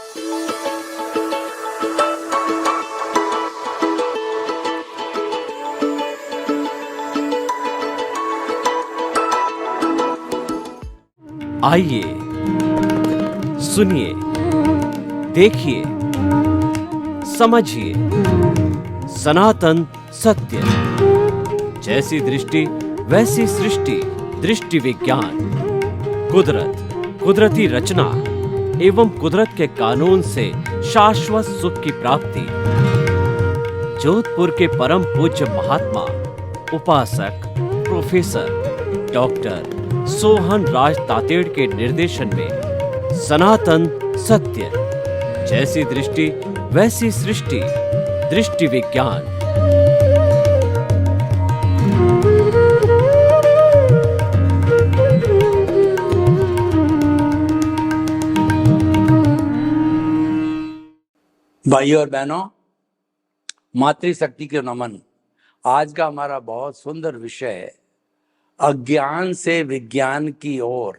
आइए, सुनिए, देखिए, समझिए सनातन सत्य। जैसी दृष्टि वैसी सृष्टि, दृष्टि विज्ञान। कुदरत, कुदरती रचना एवं कुदरत के कानून से शाश्वत सुख की प्राप्ति। जोधपुर के परम पूज्य महात्मा उपासक प्रोफेसर डॉक्टर सोहन राज तातेड़ के निर्देशन में सनातन सत्य। जैसी दृष्टि वैसी सृष्टि, दृष्टि विज्ञान। भाइयों और बहनों, मातृशक्ति के नमन। आज का हमारा बहुत सुंदर विषय है अज्ञान से विज्ञान की ओर।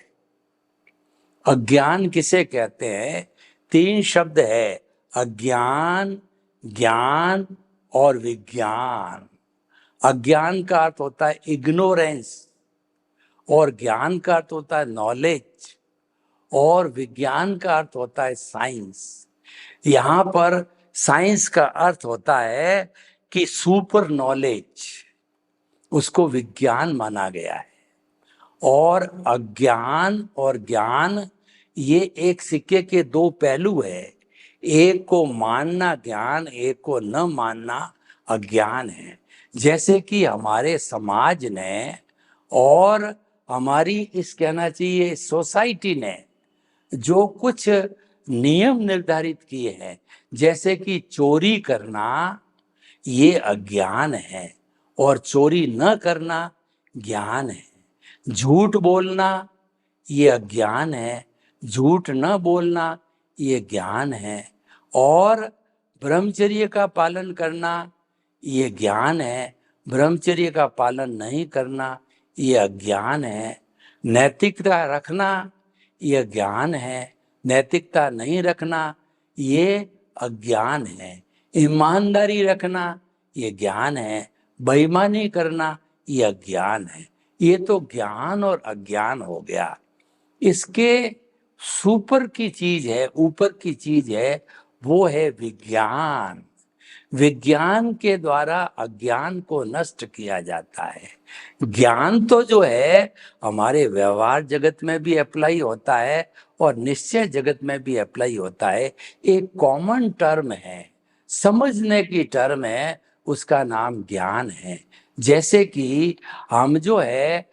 अज्ञान किसे कहते हैं? 3 शब्द है, अज्ञान, ज्ञान और विज्ञान। अज्ञान का अर्थ होता है इग्नोरेंस और ज्ञान का अर्थ होता है नॉलेज और विज्ञान का अर्थ होता है साइंस। यहाँ पर साइंस का अर्थ होता है कि सुपर नॉलेज, उसको विज्ञान माना गया है। और अज्ञान और ज्ञान ये एक सिक्के के 2 पहलू है। एक को मानना ज्ञान, एक को न मानना अज्ञान है। जैसे कि हमारे समाज ने और हमारी इस कहना चाहिए सोसाइटी ने जो कुछ नियम निर्धारित किए हैं, जैसे कि चोरी करना ये अज्ञान है और चोरी न करना ज्ञान है। झूठ बोलना ये अज्ञान है, झूठ न बोलना ये ज्ञान है। और ब्रह्मचर्य का पालन करना ये ज्ञान है, ब्रह्मचर्य का पालन नहीं करना ये अज्ञान है। नैतिकता रखना ये ज्ञान है, नैतिकता नहीं रखना ये अज्ञान है। ईमानदारी रखना ये ज्ञान है, बेईमानी करना ये अज्ञान है। ये तो ज्ञान और अज्ञान हो गया। इसके सुपर की चीज है, ऊपर की चीज है, वो है विज्ञान। विज्ञान के द्वारा अज्ञान को नष्ट किया जाता है। ज्ञान तो जो है हमारे व्यवहार जगत में भी अप्लाई होता है और निश्चय जगत में भी अप्लाई होता है। एक कॉमन टर्म है, समझने की टर्म है, उसका नाम ज्ञान है। जैसे कि हम जो है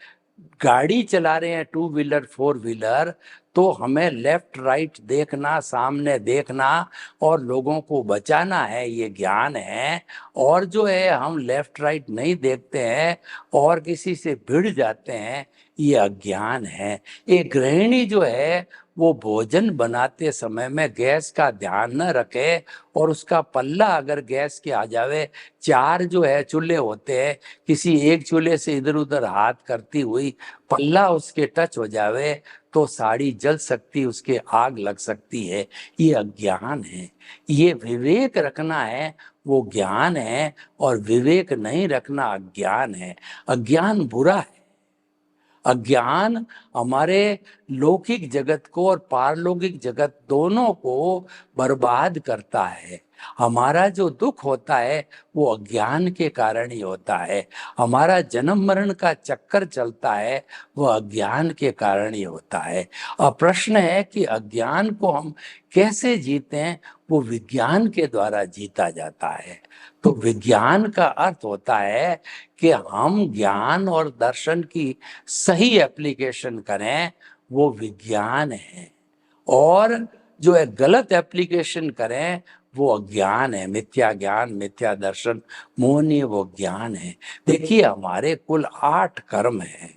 गाड़ी चला रहे हैं, 2 व्हीलर 4 व्हीलर, तो हमें लेफ्ट राइट देखना, सामने देखना और लोगों को बचाना है, ये ज्ञान है। और जो है हम लेफ्ट राइट नहीं देखते हैं और किसी से भिड़ जाते हैं, ये अज्ञान है। एक गृहिणी जो है वो भोजन बनाते समय में गैस का ध्यान न रखे और उसका पल्ला अगर गैस के आ जावे, 4 जो है चूल्हे होते हैं, किसी एक चूल्हे से इधर उधर हाथ करती हुई पल्ला उसके टच हो जावे तो साड़ी जल सकती, उसके आग लग सकती है। ये अज्ञान है। ये विवेक रखना है वो ज्ञान है और विवेक नहीं रखना अज्ञान है। अज्ञान बुरा है। अज्ञान हमारे लौकिक जगत को और पारलौकिक जगत दोनों को बर्बाद करता है। हमारा जो दुख होता है वो अज्ञान के कारण ही होता है। हमारा जन्म मरण का चक्कर चलता है वो अज्ञान के कारण ही होता है। अब प्रश्न है कि अज्ञान को हम कैसे जीते हैं? वो विज्ञान के द्वारा जीता जाता है। तो विज्ञान का अर्थ होता है कि हम ज्ञान और दर्शन की सही एप्लीकेशन करें, वो विज्ञान है। और जो है गलत एप्लीकेशन करें वो अज्ञान है। मिथ्या ज्ञान, मिथ्या दर्शन, मोहनीय वो ज्ञान है। देखिए हमारे कुल 8 कर्म हैं।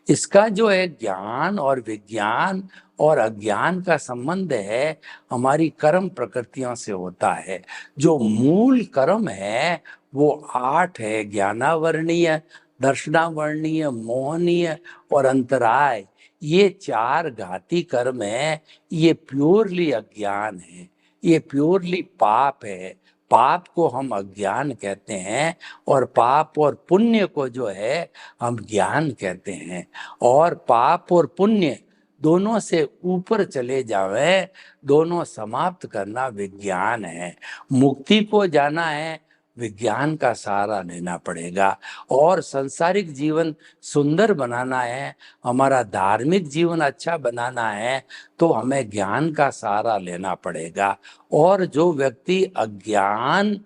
इसका जो है ज्ञान और विज्ञान और अज्ञान का संबंध है हमारी कर्म प्रकृतियों से होता है। जो मूल कर्म है वो 8 है, ज्ञानावर्णीय, दर्शनावर्णीय, मोहनीय और अंतराय। ये 4 घाती कर्म है, ये प्योरली अज्ञान है। ये प्योरली पाप है। पाप को हम अज्ञान कहते हैं और पाप और पुण्य को जो है हम ज्ञान कहते हैं। और पाप और पुण्य दोनों से ऊपर चले जावे, दोनों समाप्त करना विज्ञान है। मुक्ति को जाना है, विज्ञान का सहारा लेना पड़ेगा। और सांसारिक जीवन सुंदर बनाना है, हमारा धार्मिक जीवन अच्छा बनाना है, तो हमें ज्ञान का सहारा लेना पड़ेगा। और जो व्यक्ति अज्ञान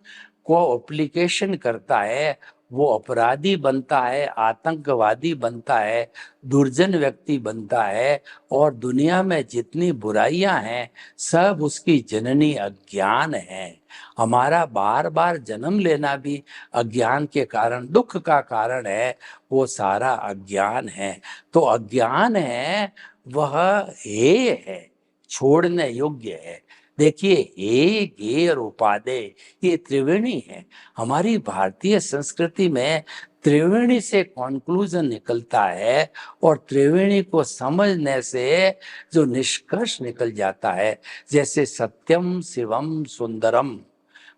को एप्लीकेशन करता है वो अपराधी बनता है, आतंकवादी बनता है, दुर्जन व्यक्ति बनता है। और दुनिया में जितनी बुराइयां हैं सब उसकी जननी अज्ञान है। हमारा बार बार जन्म लेना भी अज्ञान के कारण, दुख का कारण है, वो सारा अज्ञान है। तो अज्ञान है वह हे है, छोड़ने योग्य है। देखिए, हे गे और उपादेय ये त्रिवेणी है। हमारी भारतीय संस्कृति में त्रिवेणी से कॉन्क्लूजन निकलता है और त्रिवेणी को समझने से जो निष्कर्ष निकल जाता है, जैसे सत्यम शिवम सुंदरम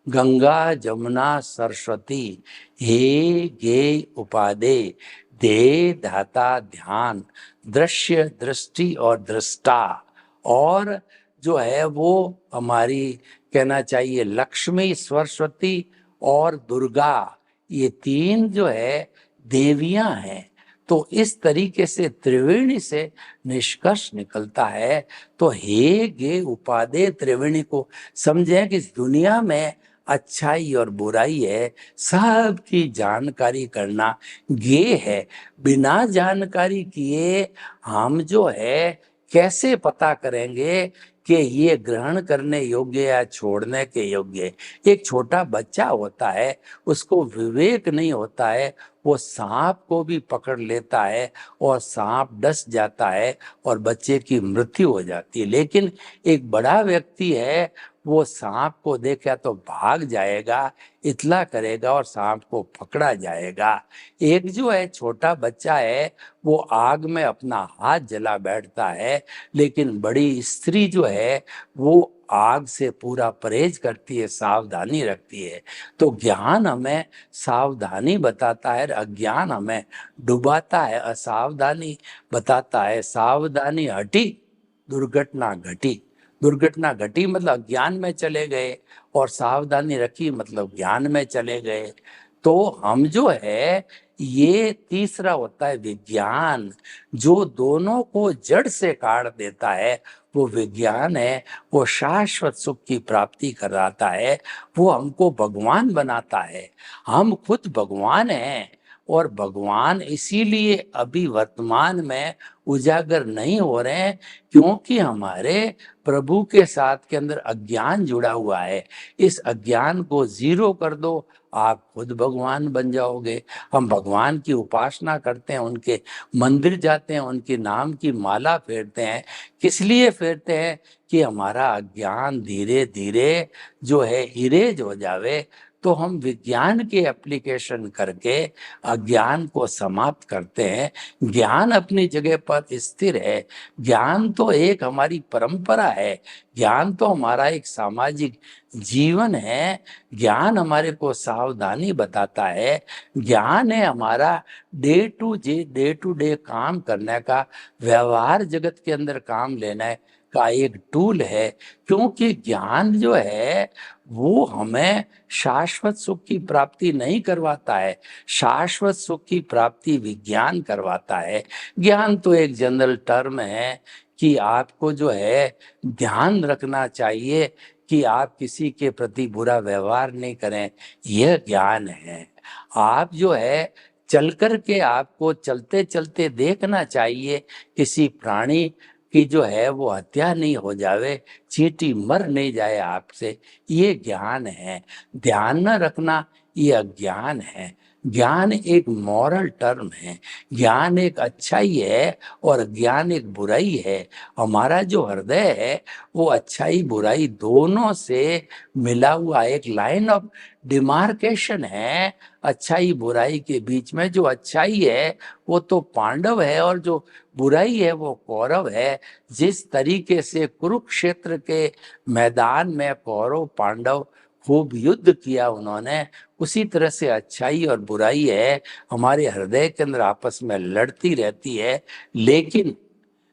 गंगा जमुना सरस्वती हे गे उपादेय दे धाता ध्यान दृश्य दृष्टि और दृष्टा। और जो है वो हमारी कहना चाहिए लक्ष्मी सरस्वती और दुर्गा, ये तीन जो है देवियां हैं। तो इस तरीके से त्रिवेणी से निष्कर्ष निकलता है। तो हे गे उपादेय त्रिवेणी को समझें कि इस दुनिया में अच्छाई और बुराई है, सबकी जानकारी करना गे है। बिना जानकारी किए हम जो है कैसे पता करेंगे कि ये ग्रहण करने योग्य या छोड़ने के योग्य। एक छोटा बच्चा होता है, उसको विवेक नहीं होता है, वो सांप को भी पकड़ लेता है और सांप डस जाता है और बच्चे की मृत्यु हो जाती है। लेकिन एक बड़ा व्यक्ति है, वो सांप को देखा तो भाग जाएगा, इतला करेगा और सांप को पकड़ा जाएगा। एक जो है छोटा बच्चा है, वो आग में अपना हाथ जला बैठता है, लेकिन बड़ी स्त्री जो है वो आग से पूरा परहेज करती है, सावधानी रखती है। तो ज्ञान हमें सावधानी बताता है, अज्ञान हमें डुबाता है। असावधानी बताता है, सावधानी हटी दुर्घटना घटी। दुर्घटना घटी मतलब अज्ञान में चले गए, और सावधानी रखी मतलब ज्ञान में चले गए। तो हम जो है ये तीसरा होता है विज्ञान, जो दोनों को जड़ से काट देता है, वो विज्ञान है। वो शाश्वत सुख की प्राप्ति कराता है, वो हमको भगवान बनाता है। हम खुद भगवान हैं, और भगवान इसीलिए अभी वर्तमान में उजागर नहीं हो रहे हैं, क्योंकि हमारे प्रभु के साथ के अंदर अज्ञान जुड़ा हुआ है। इस अज्ञान को जीरो कर दो, आप खुद भगवान बन जाओगे। हम भगवान की उपासना करते हैं, उनके मंदिर जाते हैं, उनके नाम की माला फेरते हैं। किस लिए फेरते हैं? कि हमारा अज्ञान धीरे धीरे जो है इरेज हो जावे, तो हम विज्ञान के एप्लीकेशन करके अज्ञान को समाप्त करते हैं। ज्ञान अपनी जगह पर स्थिर है। ज्ञान तो एक हमारी परंपरा है, ज्ञान तो हमारा एक सामाजिक जीवन है। ज्ञान हमारे को सावधानी बताता है। ज्ञान है हमारा डे टू डे काम करने का, व्यवहार जगत के अंदर काम लेने का एक टूल है। क्योंकि ज्ञान जो है वो हमें शाश्वत सुख की प्राप्ति नहीं करवाता है, शाश्वत सुख की प्राप्ति विज्ञान करवाता है। ज्ञान तो एक जनरल टर्म है कि आपको जो है ध्यान रखना चाहिए कि आप किसी के प्रति बुरा व्यवहार नहीं करें, यह ज्ञान है। आप जो है चल कर के आपको चलते चलते देखना चाहिए किसी प्राणी की जो है वो हत्या नहीं हो जावे, चींटी मर नहीं जाए आपसे, ये ज्ञान है। ध्यान न रखना ये अज्ञान है। ज्ञान एक मॉरल टर्म है, ज्ञान एक अच्छाई है और ज्ञान एक बुराई है। हमारा जो हृदय है वो अच्छाई बुराई दोनों से मिला हुआ एक लाइन ऑफ डिमार्केशन है। अच्छाई बुराई के बीच में जो अच्छाई है वो तो पांडव है और जो बुराई है वो कौरव है। जिस तरीके से कुरुक्षेत्र के मैदान में कौरव पांडव खूब युद्ध किया उन्होंने, उसी तरह से अच्छाई और बुराई है हमारे हृदय के अंदर आपस में लड़ती रहती है। लेकिन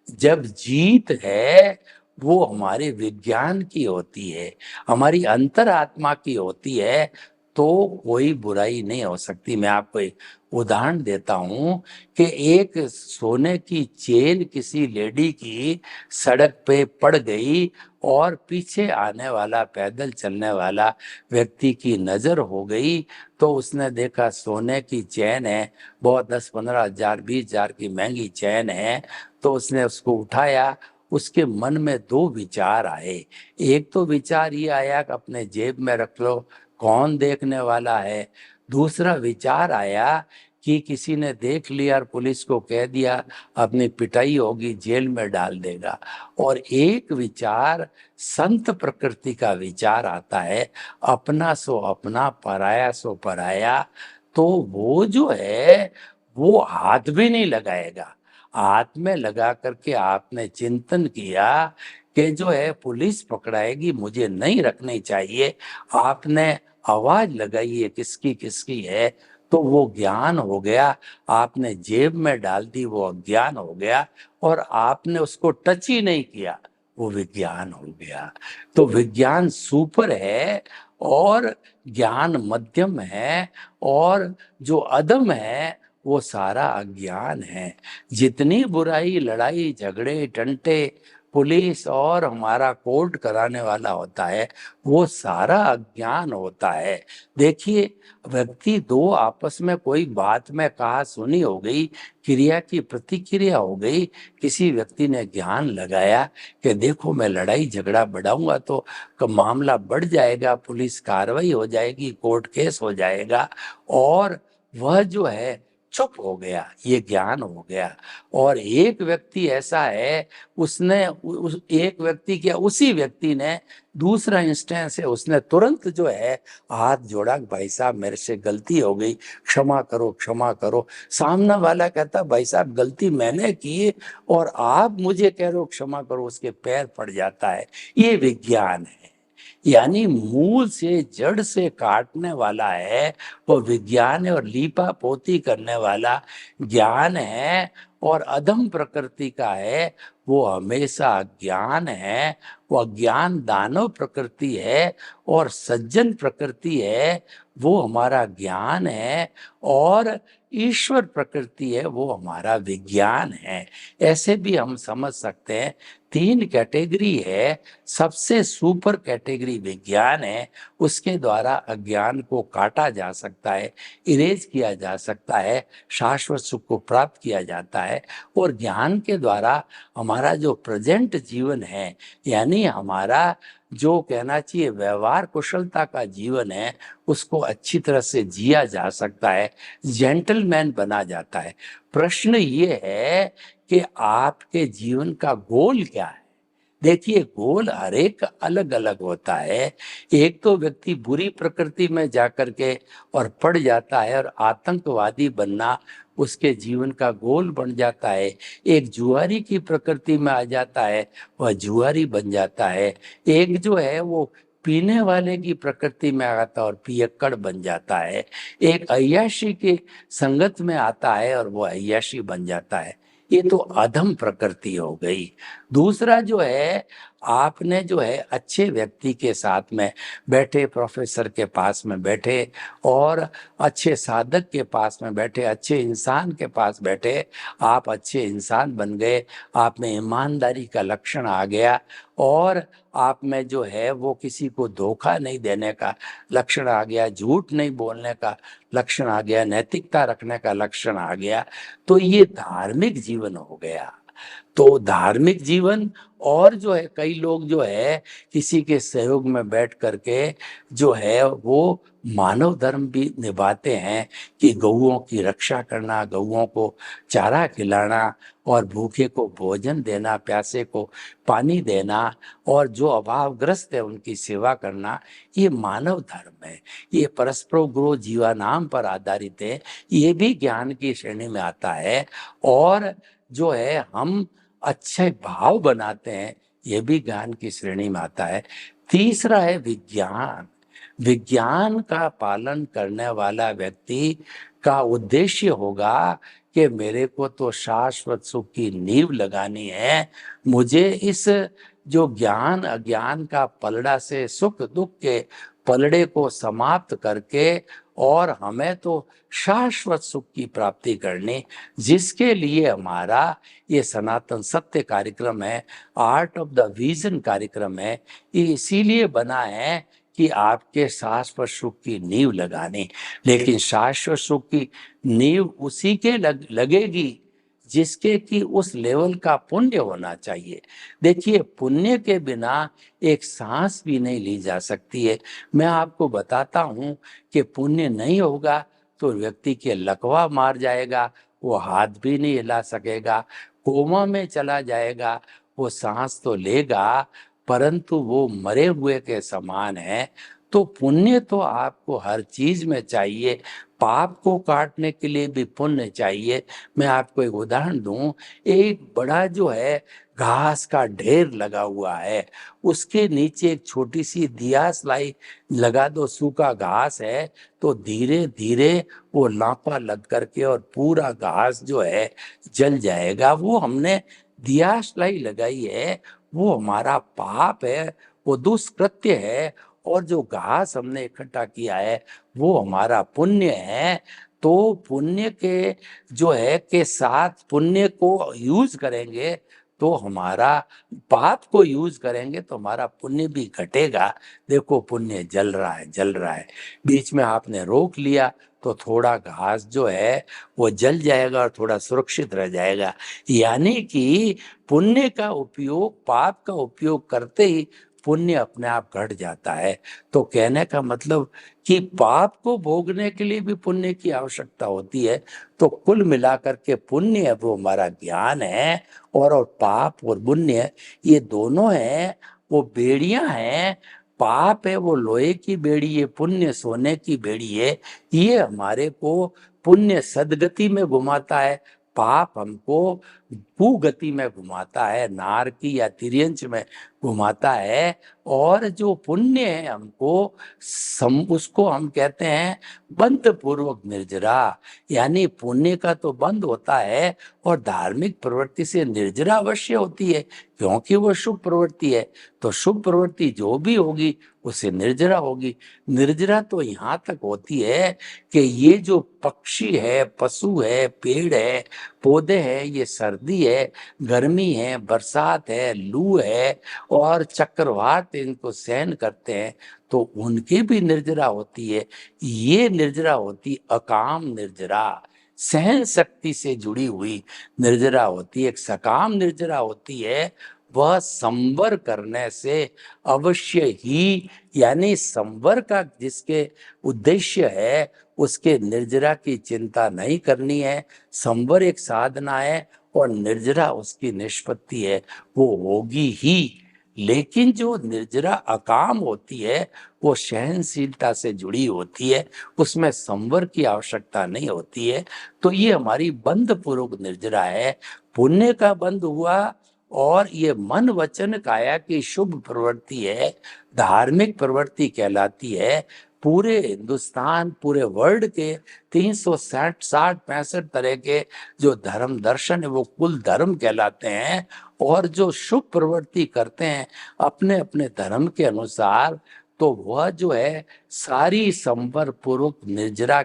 जब जीत है वो हमारे विज्ञान की होती है, हमारी अंतरात्मा की होती है, तो कोई बुराई नहीं हो सकती। मैं आपको एक उदाहरण देता हूं कि एक सोने की चेन किसी लेडी की सड़क पे पड़ गई और पीछे आने वाला पैदल चलने वाला व्यक्ति की नजर हो गई, तो उसने देखा सोने की चैन है, बहुत 10-15 हजार 20 हजार की महंगी चैन है, तो उसने उसको उठाया। उसके मन में दो विचार आए। एक तो विचार ये आया कि अपने जेब में रख लो, कौन देखने वाला है। दूसरा विचार आया कि किसी ने देख लिया और पुलिस को कह दिया, अपनी पिटाई होगी, जेल में डाल देगा। और एक विचार संत प्रकृति का विचार आता है, अपना सो अपना पराया सो पराया। तो वो जो है वो हाथ भी नहीं लगाएगा। हाथ में लगा करके आपने चिंतन किया कि जो है पुलिस पकड़ाएगी, मुझे नहीं रखनी चाहिए। आपने आवाज लगाई है किसकी किसकी है, तो वो ज्ञान हो गया। आपने जेब में डाल दी, वो अज्ञान हो गया। और आपने उसको टच ही नहीं किया, वो विज्ञान हो गया। तो विज्ञान सुपर है और ज्ञान मध्यम है, और जो अधम है वो सारा अज्ञान है। जितनी बुराई, लड़ाई झगड़े टंटे पुलिस और हमारा कोर्ट कराने वाला होता है, वो सारा अज्ञान होता है। देखिए, व्यक्ति दो आपस में कोई बात में कहा सुनी हो गई, क्रिया की प्रतिक्रिया हो गई, किसी व्यक्ति ने ज्ञान लगाया कि देखो मैं लड़ाई झगड़ा बढ़ाऊंगा तो मामला बढ़ जाएगा, पुलिस कार्रवाई हो जाएगी, कोर्ट केस हो जाएगा, और वह जो है चुप हो गया, ये ज्ञान हो गया। और एक व्यक्ति ऐसा है, उसने उस एक व्यक्ति क्या, उसी व्यक्ति ने दूसरा इंस्टेंस है, उसने तुरंत जो है हाथ जोड़ा, भाई साहब मेरे से गलती हो गई, क्षमा करो क्षमा करो। सामने वाला कहता भाई साहब गलती मैंने की और आप मुझे कह रहे हो क्षमा करो, उसके पैर पड़ जाता है। ये विज्ञान है, यानी मूल से जड़ से काटने वाला है वो विज्ञान है, और लीपा पोती करने वाला ज्ञान है। और अधम प्रकृति का है वो हमेशा अज्ञान है। वो अज्ञान दानव प्रकृति है, और सज्जन प्रकृति है वो हमारा ज्ञान है, और ईश्वर प्रकृति है वो हमारा विज्ञान है। ऐसे भी हम समझ सकते हैं, तीन कैटेगरी है। सबसे सुपर कैटेगरी विज्ञान है, उसके द्वारा अज्ञान को काटा जा सकता है, इरेज किया जा सकता है, शाश्वत सुख को प्राप्त किया जाता है। और ज्ञान के द्वारा हमारा जो प्रेजेंट जीवन है, यानी हमारा जो कहना चाहिए व्यवहार कुशलता का जीवन है, उसको अच्छी तरह से जिया जा सकता है, जेंटलमैन बना जाता है। प्रश्न ये है कि आपके जीवन का गोल क्या है। देखिए, गोल हर एक का अलग अलग होता है। एक तो व्यक्ति बुरी प्रकृति में जाकर के और पड़ जाता है और आतंकवादी बनना उसके जीवन का गोल बन जाता है। एक जुआरी की प्रकृति में आ जाता है, वह जुआरी बन जाता है। एक जो है वो पीने वाले की प्रकृति में आता है और पियक्कड़ बन जाता है। एक अय्याशी की संगत में आता है और वो अय्याशी बन जाता है। ये तो अधम प्रकृति हो गई। दूसरा जो है, आपने जो है अच्छे व्यक्ति के साथ में बैठे, प्रोफेसर के पास में बैठे और अच्छे साधक के पास में बैठे, अच्छे इंसान के पास बैठे, आप अच्छे इंसान बन गए, आप में ईमानदारी का लक्षण आ गया, और आप में जो है वो किसी को धोखा नहीं देने का लक्षण आ गया, झूठ नहीं बोलने का लक्षण आ गया, नैतिकता रखने का लक्षण आ गया। तो ये धार्मिक जीवन हो गया। तो धार्मिक जीवन और जो है कई लोग जो है किसी के सहयोग में बैठ करके जो है वो मानव धर्म भी निभाते हैं कि गौओं की रक्षा करना, गौओं को चारा खिलाना और भूखे को भोजन देना, प्यासे को पानी देना और जो अभावग्रस्त है उनकी सेवा करना, ये मानव धर्म है। ये परस्परो गुरु जीवानाम पर आधारित है। ये भी ज्ञान की श्रेणी में आता है। और जो है हम अच्छे भाव बनाते हैं, ये भी ज्ञान की श्रेणी में आता है। तीसरा है विज्ञान। विज्ञान का पालन करने वाला व्यक्ति का उद्देश्य होगा कि मेरे को तो शाश्वत सुख की नींव लगानी है। मुझे इस जो ज्ञान अज्ञान का पलड़ा से सुख दुख के पलड़े को समाप्त करके और हमें तो शाश्वत सुख की प्राप्ति करनी, जिसके लिए हमारा ये सनातन सत्य कार्यक्रम है, आर्ट ऑफ द विजन कार्यक्रम है। ये इसीलिए बना है कि आपके शाश्वत सुख की नींव लगानी। लेकिन शाश्वत सुख की नींव उसी के लगेगी जिसके कि उस लेवल का पुण्य होना चाहिए। देखिए, पुण्य के बिना एक सांस भी नहीं ली जा सकती है। मैं आपको बताता हूँ कि पुण्य नहीं होगा तो व्यक्ति के लकवा मार जाएगा, वो हाथ भी नहीं हिला सकेगा, कोमा में चला जाएगा। वो सांस तो लेगा परंतु वो मरे हुए के समान है। तो पुण्य तो आपको हर चीज में चाहिए। पाप को काटने के लिए भी पुण्य चाहिए। मैं आपको एक उदाहरण दूं, एक बड़ा जो है घास का ढेर लगा हुआ है, उसके नीचे एक छोटी सी दियासलाई लगा दो, सूखा घास है, तो धीरे धीरे वो लापा लग करके और पूरा घास जो है जल जाएगा। वो हमने दियासलाई लगाई है, वो हमारा पाप है, वो दुष्कृत्य है। और जो घास हमने इकट्ठा किया है वो हमारा पुण्य है। तो पुण्य के जो है के साथ पुण्य को यूज करेंगे तो हमारा, पाप को यूज करेंगे तो हमारा पुण्य भी घटेगा। देखो, पुण्य जल रहा है, जल रहा है, बीच में आपने रोक लिया तो थोड़ा घास जो है वो जल जाएगा और थोड़ा सुरक्षित रह जाएगा। यानी कि पुण्य का उपयोग पाप का उपयोग करते ही पुण्य अपने आप घट जाता है। तो कहने का मतलब कि पाप को भोगने के लिए भी पुण्य की आवश्यकता होती है। तो कुल मिलाकर के पुण्य है वो हमारा ज्ञान है, और पाप और पुण्य ये दोनों हैं, वो बेड़ियां हैं। पाप है वो लोहे की बेड़ी है, पुण्य सोने की बेड़ी है। ये हमारे को पुण्य सदगति में घुमाता है, पाप हमको कुगति में घुमाता है, नारकी या तिर्यंच में घुमाता है। और जो पुण्य है हमको उसको हम कहते हैं बंध पूर्वक निर्जरा। यानी पुण्य का तो बंध होता है और धार्मिक प्रवृत्ति से निर्जरा अवश्य होती है, क्योंकि वो शुभ प्रवृत्ति है। तो शुभ प्रवृत्ति जो भी होगी उससे निर्जरा होगी। निर्जरा तो यहाँ तक होती है कि ये जो पक्षी है, पशु है, पेड़ है, पौधे हैं, ये सर्दी है, गर्मी है, बरसात है, लू है और चक्रवात इनको सहन करते हैं, तो उनकी भी निर्जरा होती है। ये निर्जरा होती अकाम निर्जरा, सहन शक्ति से जुड़ी हुई निर्जरा होती है। एक सकाम निर्जरा होती है, वह संवर करने से अवश्य ही, यानी संवर का जिसके उद्देश्य है उसके निर्जरा की चिंता नहीं करनी है। संवर एक साधना है और निर्जरा उसकी निष्पत्ति है, वो होगी ही। लेकिन जो निर्जरा अकाम होती है वो सहनशीलता से जुड़ी होती है, उसमें संवर की आवश्यकता नहीं होती है। तो ये हमारी बंध पूर्वक निर्जरा है। पुण्य का बंध हुआ और ये मन वचन काया की शुभ प्रवृत्ति है, धार्मिक प्रवृत्ति कहलाती है। पूरे हिंदुस्तान, पूरे वर्ल्ड के 360-65 तरह के जो धर्म दर्शन है वो कुल धर्म कहलाते हैं। और जो शुभ प्रवृत्ति करते हैं अपने अपने धर्म के अनुसार, तो वह जो है सारी संवर पूर्वक निर्जरा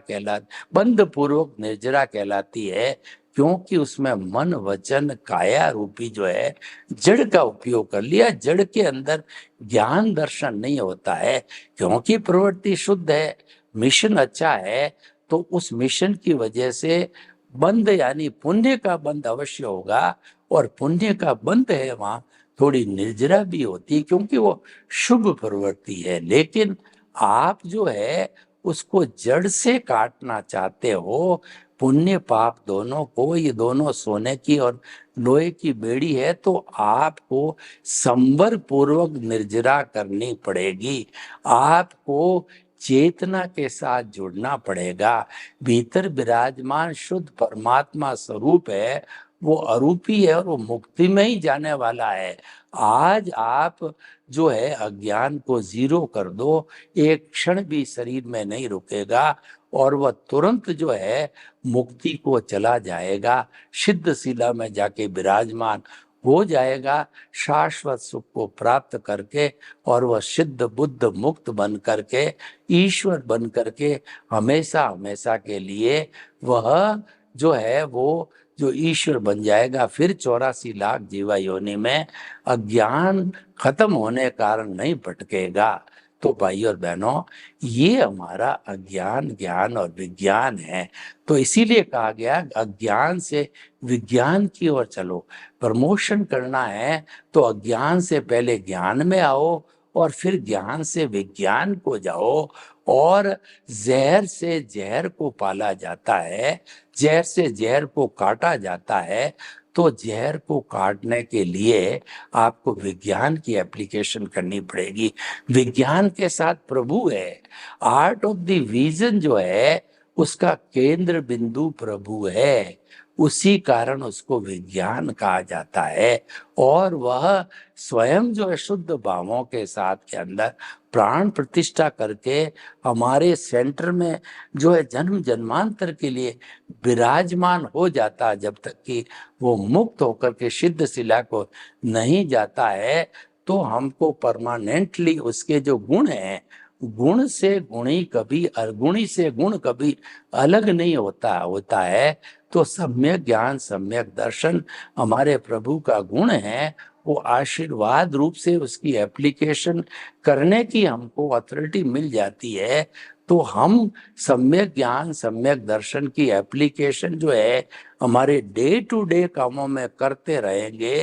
बंध पूर्वक निर्जरा कहलाती है, क्योंकि उसमें मन वचन काया रूपी जो है जड़ का उपयोग कर लिया। जड़ के अंदर ज्ञान दर्शन नहीं होता है, क्योंकि प्रवृत्ति शुद्ध है, मिशन अच्छा है। तो उस मिशन की वजह से बंध यानी पुण्य का बंध अवश्य होगा, और पुण्य का बंध है वहां थोड़ी निर्जरा भी होती है, क्योंकि वो शुभ प्रवृत्ति है। लेकिन आप जो है उसको जड़ से काटना चाहते हो, पुण्य पाप दोनों को, ये दोनों सोने की और लोहे की बेड़ी है, तो आपको संवर पूर्वक निर्जरा करनी पड़ेगी। आपको चेतना के साथ जुड़ना पड़ेगा। भीतर विराजमान शुद्ध परमात्मा स्वरूप है, वो अरूपी है और वो मुक्ति में ही जाने वाला है। आज आप जो है अज्ञान को जीरो कर दो, एक क्षण भी शरीर में नहीं रुकेगा, और वह तुरंत जो है मुक्ति को चला जाएगा, सिद्ध शिला में जाके विराजमान हो जाएगा, शाश्वत सुख को प्राप्त करके, और वह सिद्ध बुद्ध मुक्त बन करके, ईश्वर बन करके हमेशा हमेशा के लिए वह जो है वो जो ईश्वर बन जाएगा। फिर 84 लाख जीवा योनि में अज्ञान खत्म होने कारण नहीं भटकेगा। तो भाई और बहनों, ये हमारा अज्ञान, ज्ञान और विज्ञान है। तो इसीलिए कहा गया अज्ञान से विज्ञान की ओर चलो। प्रमोशन करना है तो अज्ञान से पहले ज्ञान में आओ, और फिर ज्ञान से विज्ञान को जाओ। और जहर से जहर को पाला जाता है, जहर से जहर को काटा जाता है। तो जहर को काटने के लिए आपको विज्ञान की एप्लीकेशन करनी पड़ेगी। विज्ञान के साथ प्रभु है। आर्ट ऑफ द विजन जो है उसका केंद्र बिंदु प्रभु है, उसी कारण उसको विज्ञान कहा जाता है। और वह स्वयं जो है शुद्ध भावों के साथ के अंदर प्राण प्रतिष्ठा करके हमारे सेंटर में जो है जन्म जन्मांतर के लिए विराजमान हो जाता है। जब तक कि वो मुक्त होकर के सिद्ध शिला को नहीं जाता है, तो हमको परमानेंटली उसके जो गुण हैं, गुण से गुणी कभी, गुणी से गुण कभी अलग नहीं होता है। तो सम्यक ज्ञान सम्यक दर्शन हमारे प्रभु का गुण है। वो आशीर्वाद रूप से उसकी एप्लीकेशन करने की हमको अथॉरिटी मिल जाती है। तो हम सम्यक ज्ञान सम्यक दर्शन की एप्लीकेशन जो है हमारे डे टू डे कामों में करते रहेंगे,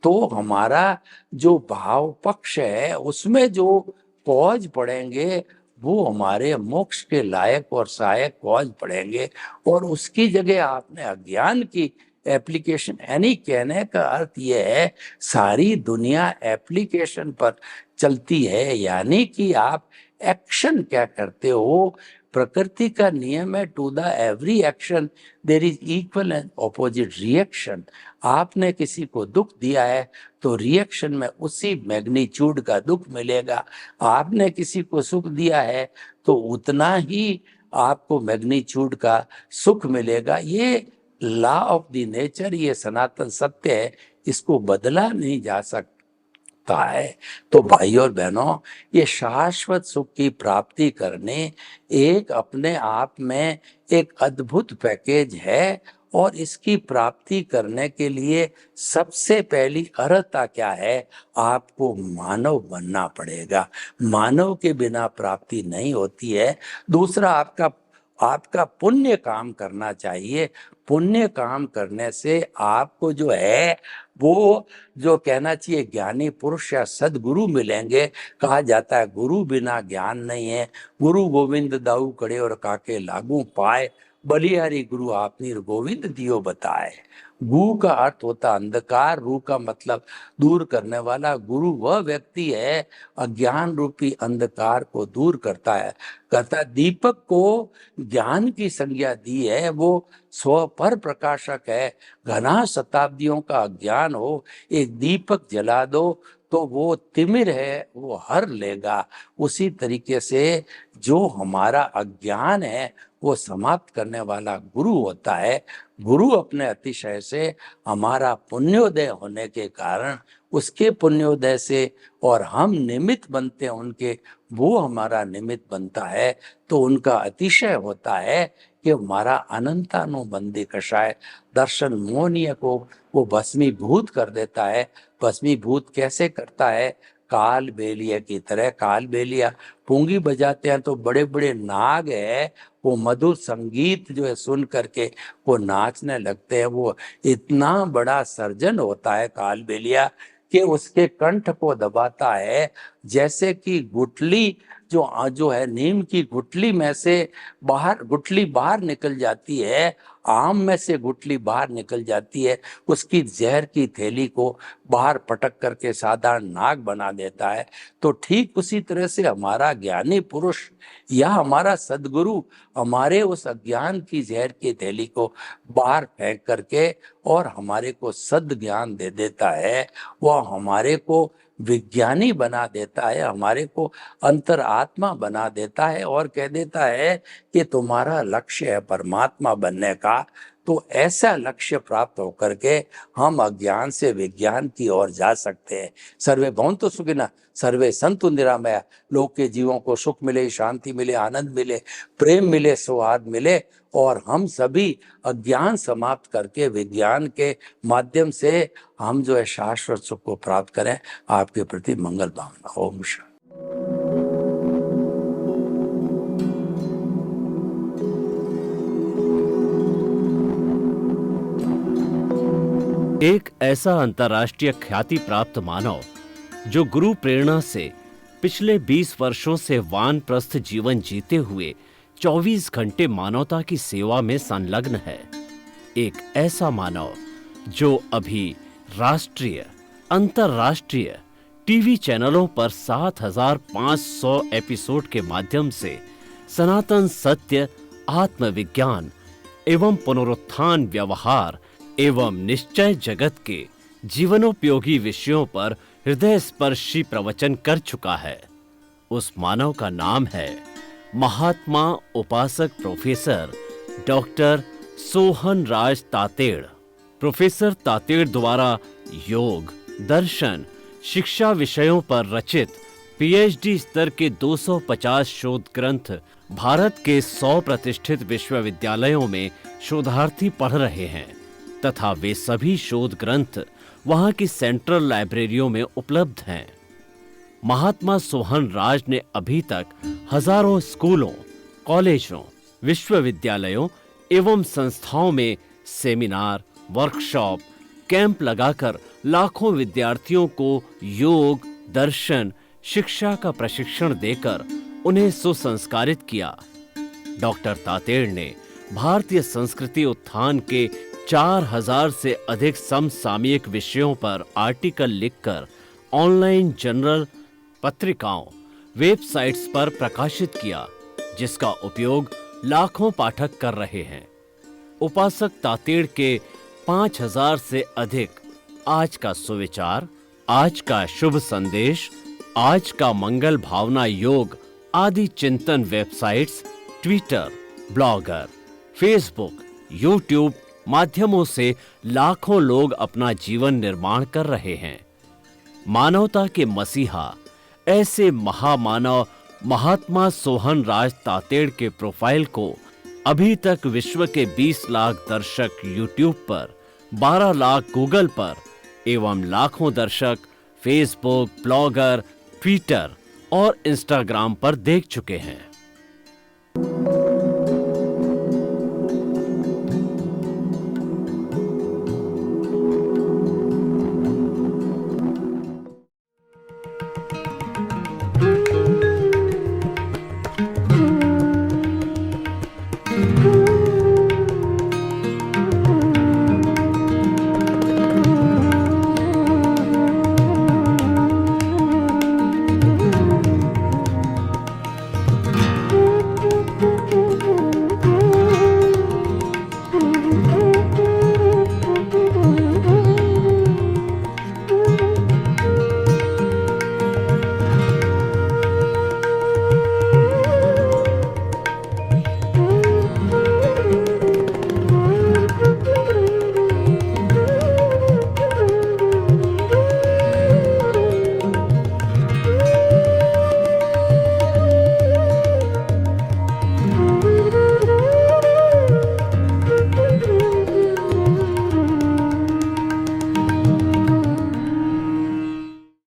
तो हमारा जो भाव पक्ष है उसमें जो कॉज पड़ेंगे वो हमारे मोक्ष के लायक और सहायक कॉज पड़ेंगे। और उसकी जगह आपने अज्ञान की एप्लीकेशन, यानी कहने का अर्थ यह है सारी दुनिया एप्लीकेशन पर चलती है, यानी कि आप एक्शन क्या करते हो। प्रकृति का नियम है to the every action there is equal and opposite reaction. आपने किसी को दुख दिया है तो रिएक्शन में उसी मैग्नीट्यूड का दुख मिलेगा। आपने किसी को सुख दिया है तो उतना ही आपको मैग्नीट्यूड का सुख मिलेगा। ये लॉ ऑफ द नेचर, ये सनातन सत्य है, इसको बदला नहीं जा सकता है। तो भाई और बहनों, ये शाश्वत सुख की प्राप्ति करने एक अपने आप में एक अद्भुत पैकेज है। और इसकी प्राप्ति करने के लिए सबसे पहली अर्हता क्या है, आपको मानव बनना पड़ेगा। मानव के बिना प्राप्ति नहीं होती है। दूसरा, आपका आपका पुण्य काम करना चाहिए। पुण्य काम करने से आपको जो है वो जो कहना चाहिए ज्ञानी पुरुष या सदगुरु मिलेंगे। कहा जाता है गुरु बिना ज्ञान नहीं है, गुरु गोविंद दाऊ कड़े और काके लागू पाए, बलिहारी गुरु आपनी गोविंद दियो बताए। गु का अर्थ होता अंधकार, रू का मतलब दूर करने वाला। गुरु वह व्यक्ति है अज्ञान रूपी अंधकार को दूर करता है। कहता दीपक को ज्ञान की संज्ञा दी है, वो स्व पर प्रकाशक है। घना शताब्दियों का अज्ञान हो, एक दीपक जला दो तो वो तिमिर है वो हर लेगा। उसी तरीके से जो हमारा अज्ञान है वो समाप्त करने वाला गुरु होता है। गुरु अपने अतिशय से हमारा पुण्योदय होने के कारण, उसके पुण्योदय से और हम निमित्त बनते हैं उनके, वो हमारा निमित्त बनता है। तो उनका अतिशय होता है कि हमारा अनंतानुबंधी कषाय दर्शन मोहनीय को वो भस्मीभूत कर देता है। भस्मीभूत कैसे करता है, काल बेलिया की तरह। काल बेलिया पूंगी बजाते हैं तो बड़े बड़े नाग है, वो मधुर संगीत जो है सुन करके वो नाचने लगते हैं। वो इतना बड़ा सर्जन होता है काल बेलिया कि उसके कंठ को दबाता है जैसे कि गुठली जो है नीम की गुठली में से गुठली बाहर निकल जाती है, आम में से गुठली बाहर निकल जाती है, उसकी जहर की थैली को बाहर पटक करके साधारण नाग बना देता है। तो ठीक उसी तरह से हमारा ज्ञानी पुरुष या हमारा सदगुरु हमारे उस अज्ञान की जहर की थैली को बाहर फेंक करके और हमारे को सद ज्ञान दे देता है। वह हमारे को विज्ञानी बना देता है, हमारे को अंतरात्मा बना देता है और कह देता है कि तुम्हारा लक्ष्य है परमात्मा बनने का। तो ऐसा लक्ष्य प्राप्त होकर के हम अज्ञान से विज्ञान की ओर जा सकते हैं। सर्वे भवन्तु सुखिनः, सर्वे सन्तु निरामया। लोग के जीवों को सुख मिले, शांति मिले, आनंद मिले, प्रेम मिले, सौहार्द मिले और हम सभी अज्ञान समाप्त करके विज्ञान के माध्यम से हम जो है शाश्वत सुख को प्राप्त करें। आपके प्रति मंगल भावना। ओम शांति। एक ऐसा अंतर्राष्ट्रीय ख्याति प्राप्त मानव जो गुरु प्रेरणा से पिछले 20 वर्षों से वानप्रस्थ जीवन जीते हुए 24 घंटे मानवता की सेवा में संलग्न है। एक ऐसा मानव जो अभी राष्ट्रीय, अंतर्राष्ट्रीय टीवी चैनलों पर 7,500 एपिसोड के माध्यम से सनातन सत्य, आत्मविज्ञान एवं पुनरुत्थान, व्यवहार एवं निश्चय जगत के जीवनोपयोगी विषयों पर हृदय स्पर्शी प्रवचन कर चुका है। उस मानव का नाम है महात्मा उपासक प्रोफेसर डॉक्टर सोहन राज तातेड़। प्रोफेसर तातेड़ द्वारा योग, दर्शन, शिक्षा विषयों पर रचित पीएचडी स्तर के 250 शोध ग्रंथ भारत के 100 प्रतिष्ठित विश्वविद्यालयों में शोधार्थी पढ़ रहे हैं तथा वे सभी शोध ग्रंथ वहां की सेंट्रल लाइब्रेरियों में उपलब्ध हैं। महात्मा सोहन राज ने अभी तक हजारों स्कूलों, कॉलेजों, विश्वविद्यालयों एवं संस्थाओं में सेमिनार, वर्कशॉप, कैंप लगाकर लाखों विद्यार्थियों को योग, दर्शन, शिक्षा का प्रशिक्षण देकर उन्हें सुसंस्कारित किया। डॉक्टर तातेड़ ने भारतीय संस्कृति उत्थान के 4000 से अधिक समसामयिक विषयों पर आर्टिकल लिखकर ऑनलाइन जर्नल, पत्रिकाओं, वेबसाइट्स पर प्रकाशित किया, जिसका उपयोग लाखों पाठक कर रहे हैं। उपासक तातेड़ के 5000 से अधिक आज का सुविचार, आज का शुभ संदेश, आज का मंगल भावना योग आदि चिंतन websites, Twitter, blogger, Facebook, YouTube माध्यमों से लाखों लोग अपना जीवन निर्माण कर रहे हैं। मानवता के मसीहा ऐसे महामानव महात्मा सोहन राज तातेड़ के प्रोफाइल को अभी तक विश्व के 20 लाख दर्शक यूट्यूब पर, 12 लाख गूगल पर एवं लाखों दर्शक फेसबुक, ब्लॉगर, ट्विटर और इंस्टाग्राम पर देख चुके हैं।